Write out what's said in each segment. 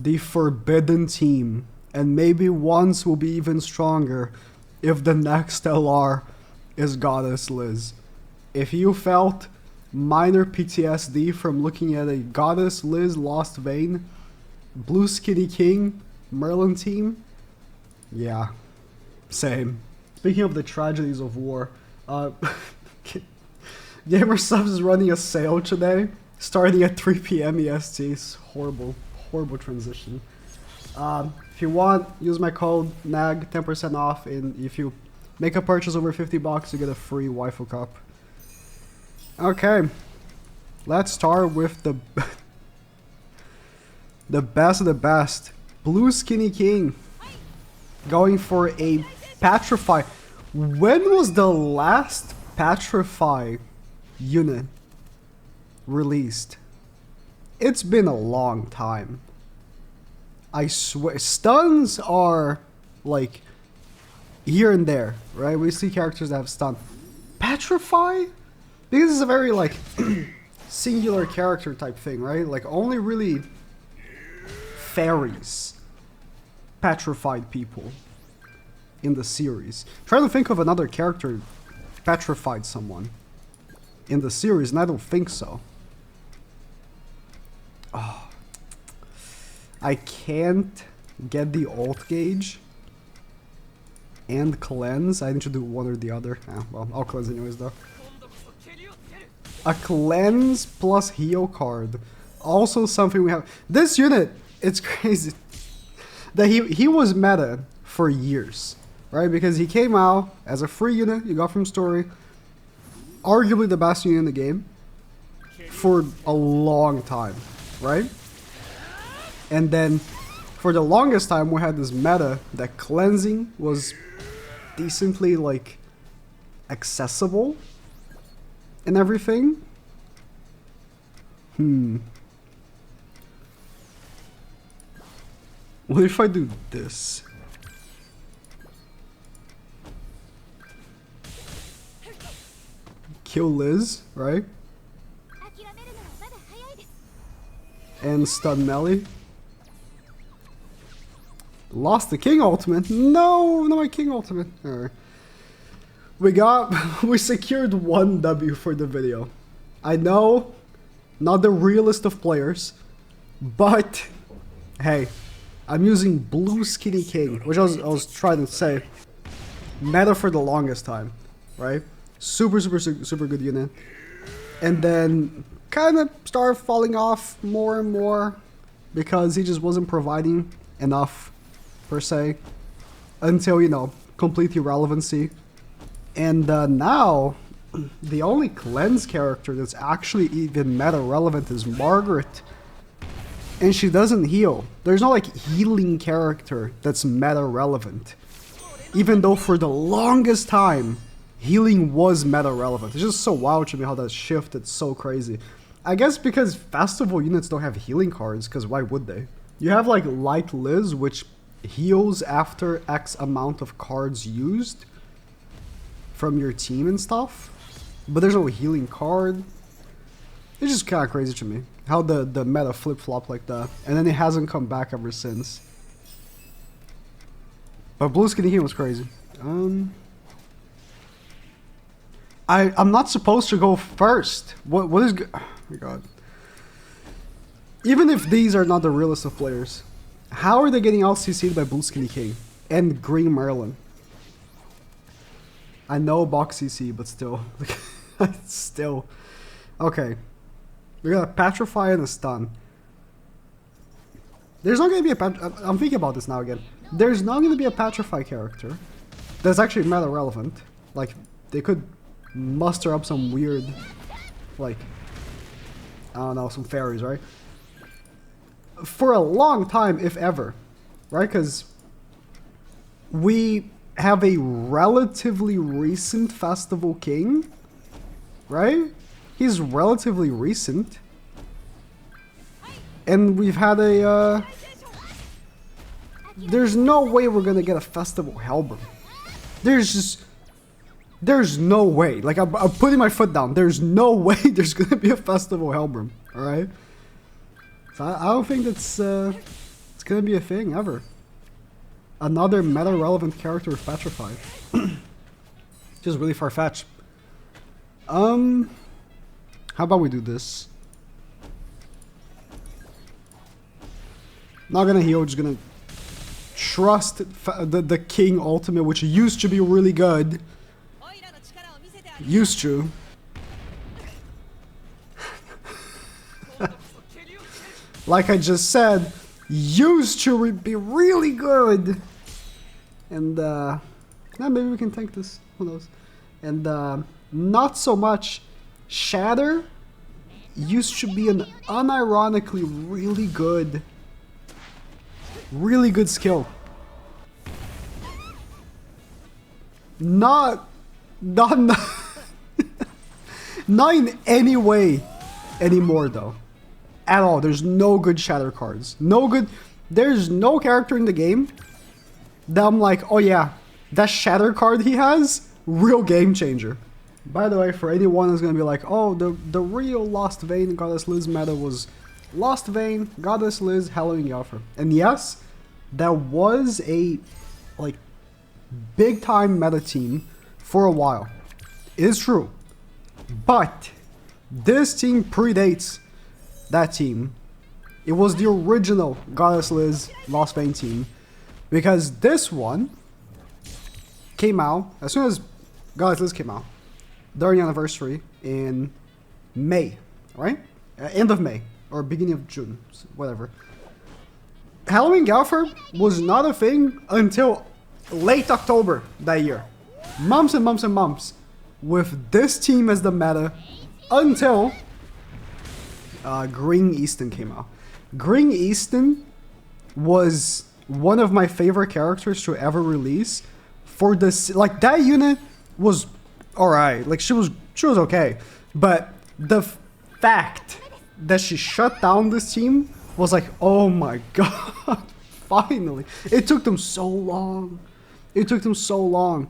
the forbidden team, and maybe once will be even stronger if the next LR is Goddess Liz. If you felt minor PTSD from looking at a Goddess Liz Lost Vein, Blue Skinny King, Merlin team, yeah, same. Speaking of the tragedies of war, Gamer Subs is running a sale today, starting at 3 p.m. EST. It's horrible transition. If you want, use my code NAG, 10% off, and if you make a purchase over 50 bucks, you get a free waifu cup. Okay, let's start with the best of the best. Blue Skinny King going for a petrify. When was the last petrify unit released? It's been a long time. I swear, stuns are like here and there, right? We see characters that have stun. Petrify? Because it's a very like singular character type thing, right? Like only really fairies petrified people in the series. Trying to think of another character petrified someone in the series, and I don't think so. Oh, I can't get the ult gauge and cleanse. I need to do one or the other. Well, I'll cleanse anyways though. A cleanse plus heal card. Also something we have. This unit, it's crazy that he was meta for years, right? Because he came out as a free unit you got from story, arguably the best unit in the game for a long time, right? And then for the longest time we had this meta that cleansing was decently like accessible and everything. What if I do this? Kill Liz, right? And stun melee. Lost the King ultimate? No, my King ultimate. Alright. We secured 1 W for the video. I know, not the realest of players, but hey, I'm using Blue Skinny King, which I was trying to say, meta for the longest time, right? Super good unit, and then kind of started falling off more and more because he just wasn't providing enough per se until, you know, complete irrelevancy. And now the only cleanse character that's actually even meta relevant is Margaret, and she doesn't heal. There's no like healing character that's meta relevant, even though for the longest time healing was meta relevant. It's just so wild to me how that shifted so crazy. I guess because festival units don't have healing cards, because why would they? You have like Light Liz, which heals after X amount of cards used from your team and stuff, but there's no healing card. It's just kind of crazy to me how the meta flip-flop like that, and then it hasn't come back ever since. But Blue Skinny King was crazy. I'm not supposed to go first. What is oh my god. Even if these are not the realest of players, how are they getting out CC'd by Blue Skinny King and Green Merlin? I know box CC, but still. Still. Okay. We got a petrify and a stun. There's not going to be a I'm thinking about this now again. There's not going to be a petrify character that's actually meta relevant. Like, they could muster up some weird, like, I don't know, some fairies, right? For a long time, if ever, right? Because we have a relatively recent festival king, right? He's relatively recent, and we've had a there's no way we're gonna get a festival Hellbrim. There's no way. Like, I'm putting my foot down. There's no way there's gonna be a festival Hellbrim. All right. So I don't think that's gonna be a thing ever. Another meta-relevant character with Petrify. Just really far-fetched. How about we do this? Not gonna heal, just gonna trust the King ultimate, which used to be really good. Used to. Like I just said, used to be really good. And maybe we can tank this. Who knows? And not so much. Shatter used to be an unironically really good skill. Not not in any way anymore though. At all. There's no good shatter cards. There's no character in the game that I'm like, oh yeah, that shatter card he has, real game changer. By the way, for anyone who's gonna be like, oh, the real LOSTVAYNE Goddess Liz meta was LOSTVAYNE, Goddess Liz, Halloween Yoffer. And yes, that was a like big time meta team for a while. It is true. But this team predates that team. It was the original Goddess Liz LOSTVAYNE team, because this one came out as soon as Goddess Liz came out during the anniversary in May, right? End of May or beginning of June, whatever. Halloween Galfer was not a thing until late October that year. Months and months and months with this team as the meta until Green Easton came out. Green Easton was one of my favorite characters to ever release. For this, like, that unit was alright. Like, she was okay. But the fact that she shut down this team was like, oh my god, finally. It took them so long. It took them so long.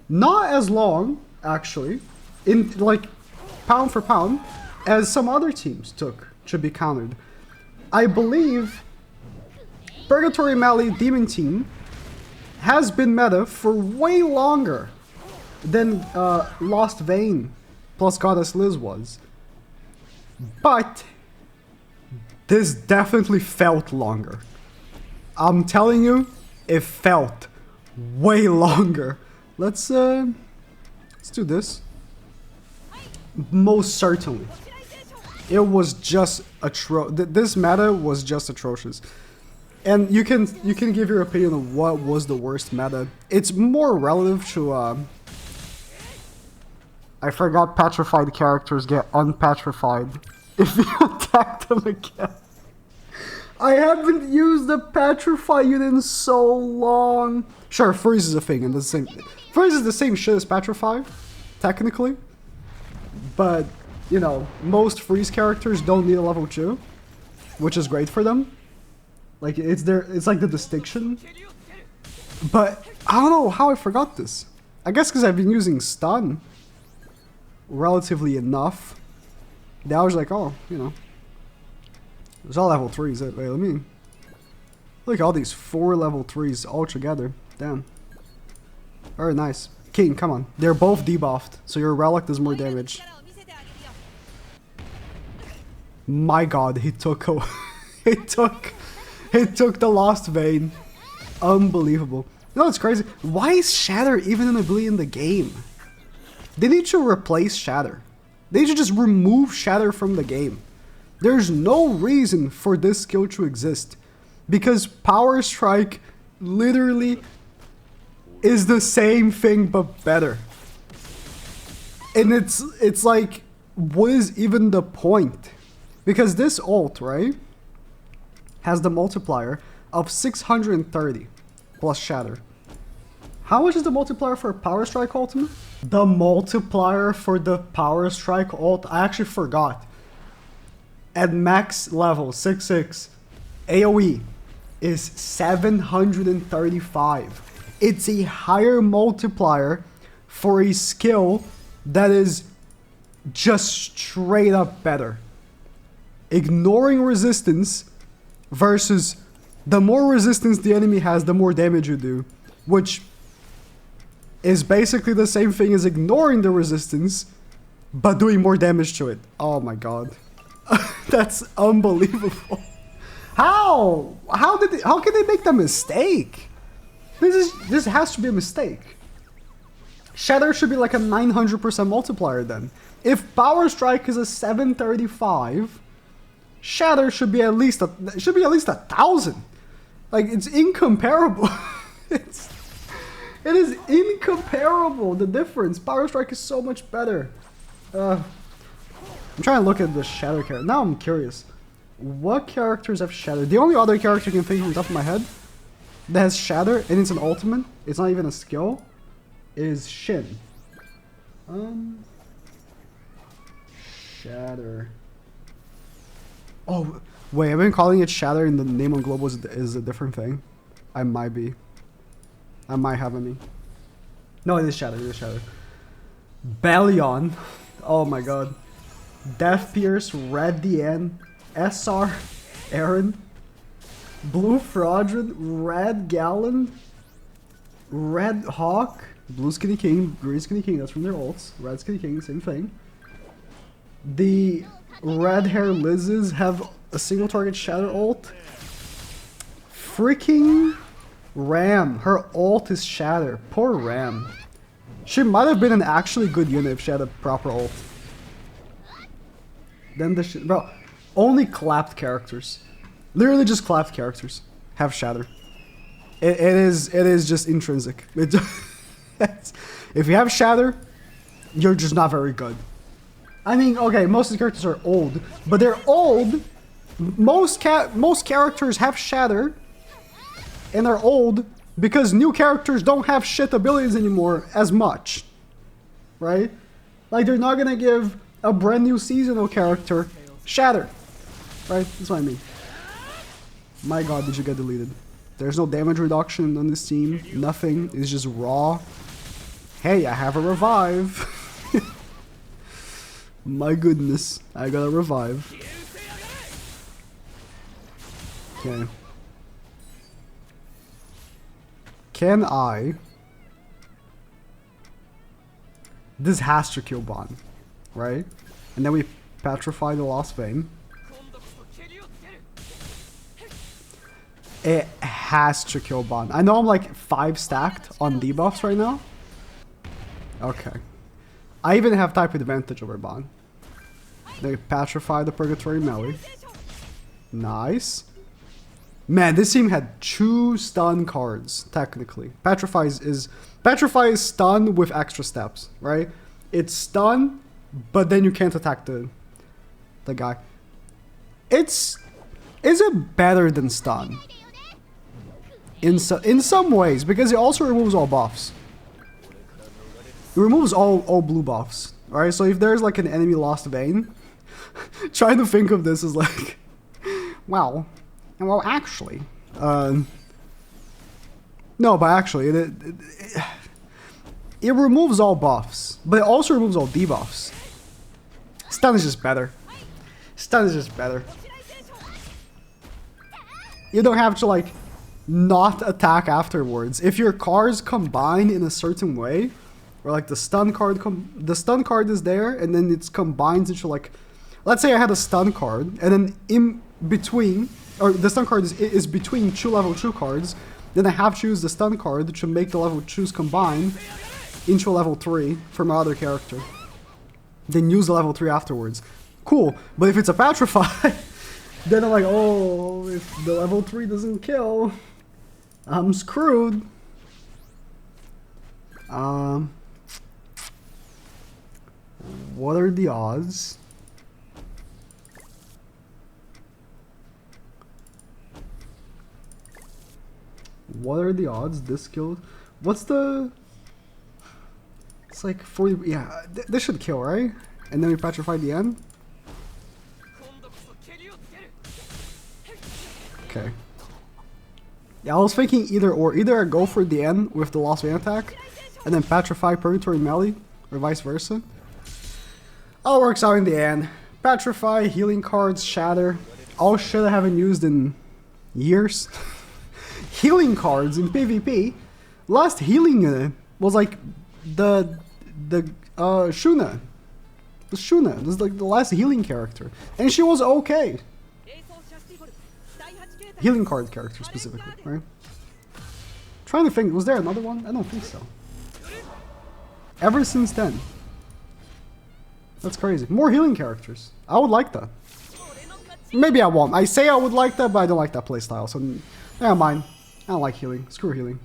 Not as long, actually, in like pound for pound, as some other teams took to be countered. I believe Purgatory Mally Demon Team has been meta for way longer than LOSTVAYNE plus Goddess Liz was. But this definitely felt longer. I'm telling you, it felt way longer. Let's do this. Most certainly. It was just this meta was just atrocious. And you can give your opinion on what was the worst meta. It's more relative to I forgot petrified characters get unpetrified if you attack them again. I haven't used the petrify unit in so long. Sure, freeze is a thing, and the same freeze is the same shit as petrify, technically. But you know, most freeze characters don't need a level 2, which is great for them. Like it's like the distinction. But I don't know how I forgot this. I guess because I've been using stun relatively enough. That I was like, oh, you know, it's all level 3s. Wait, let me look at all these 4 level 3s all together. Damn. Very nice. King, come on. They're both debuffed, so your relic does more damage. My god, he took the LOSTVAYNE. Unbelievable. You know what's crazy? Why is Shatter even an ability in the game? They need to replace Shatter. They should just remove Shatter from the game. There's no reason for this skill to exist. Because Power Strike literally is the same thing but better. And it's like, what is even the point? Because this ult, right, has the multiplier of 630 plus Shatter. How much is the multiplier for a Power Strike ultimate? The multiplier for the Power Strike ult, I actually forgot. At max level, 6/6, AoE is 735. It's a higher multiplier for a skill that is just straight up better. Ignoring resistance versus the more resistance the enemy has, the more damage you do. Which is basically the same thing as ignoring the resistance, but doing more damage to it. Oh my god. That's unbelievable. How? How can they make that mistake? This has to be a mistake. Shatter should be like a 900% multiplier then. If Power Strike is a 735, Shatter should be at least 1,000. Like, it's incomparable. It is incomparable, the difference. Power Strike is so much better. I'm trying to look at the Shatter character. Now I'm curious. What characters have Shatter? The only other character I can think of on top of my head that has Shatter, and it's an ultimate, it's not even a skill, is Shin. Shatter. Oh, wait, I've been calling it Shatter and the name on Global is a different thing. I might be. I might have any. No, it is Shatter, it is Shatter. Bellion. Oh my god. Death Pierce, Red DN, SR, Aaron, Blue Fraudulent, Red Gallon, Red Hawk, Blue Skinny King, Green Skinny King, that's from their ults. Red Skinny King, same thing. The Red Hair Lizzes have a single target Shatter ult. Freaking Ram, her ult is Shatter. Poor Ram. She might have been an actually good unit if she had a proper ult. Then the bro, only clapped characters, literally just clapped characters have Shatter. It is just intrinsic. If you have Shatter, you're just not very good. I mean, okay, most of the characters are old, but they're old. Most characters have Shatter, and they're old because new characters don't have shit abilities anymore as much, right? Like, they're not gonna give a brand new seasonal character Shatter, right? That's what I mean. My god, did you get deleted? There's no damage reduction on this team. Nothing. It's just raw. Hey, I have a revive. My goodness, I got a revive. Okay. Can I... This has to kill Bond, right? And then we petrify the LOSTVAYNE. It has to kill Bond. I know I'm like 5 stacked on debuffs right now. Okay. I even have type advantage over Bond. They petrify the Purgatory melee. Nice. Man, this team had 2 stun cards, technically. Petrify is stun with extra steps, right? It's stun, but then you can't attack the guy. Is it better than stun? In some ways, because it also removes all buffs. It removes all blue buffs, right? So if there's like an enemy LOSTVAYNE, trying to think of this as like, well, actually, no, but actually, it removes all buffs, but it also removes all debuffs. Stun is just better. Stun is just better. You don't have to like not attack afterwards. If your cards combine in a certain way, or like the stun card is there, and then it's combines into like, let's say I had a stun card, and then in between, or the stun card is between 2 level 2 cards, then I have to use the stun card to make the level 2s combine into a level 3 for my other character. Then use the level 3 afterwards. Cool, but if it's a petrify, then I'm like, oh, if the level 3 doesn't kill, I'm screwed. What are the odds? What are the odds this kills? What's the... It's like 40... Yeah, this should kill, right? And then we petrify the end? Okay. Yeah, I was thinking either or. Either I go for the end with the LOSTVAYNE attack, and then petrify Purgatory melee, or vice versa. All works out in the end. Petrify, healing cards, shatter. All shit I haven't used in years. healing cards in PvP. Last healing was like the Shuna. The Shuna. This is like the last healing character. And she was okay. Healing card character specifically, right? Trying to think, was there another one? I don't think so. Ever since then. That's crazy. More healing characters. I would like that. Maybe I won't. I say I would like that, but I don't like that playstyle. So, never mind. I don't like healing. Screw healing.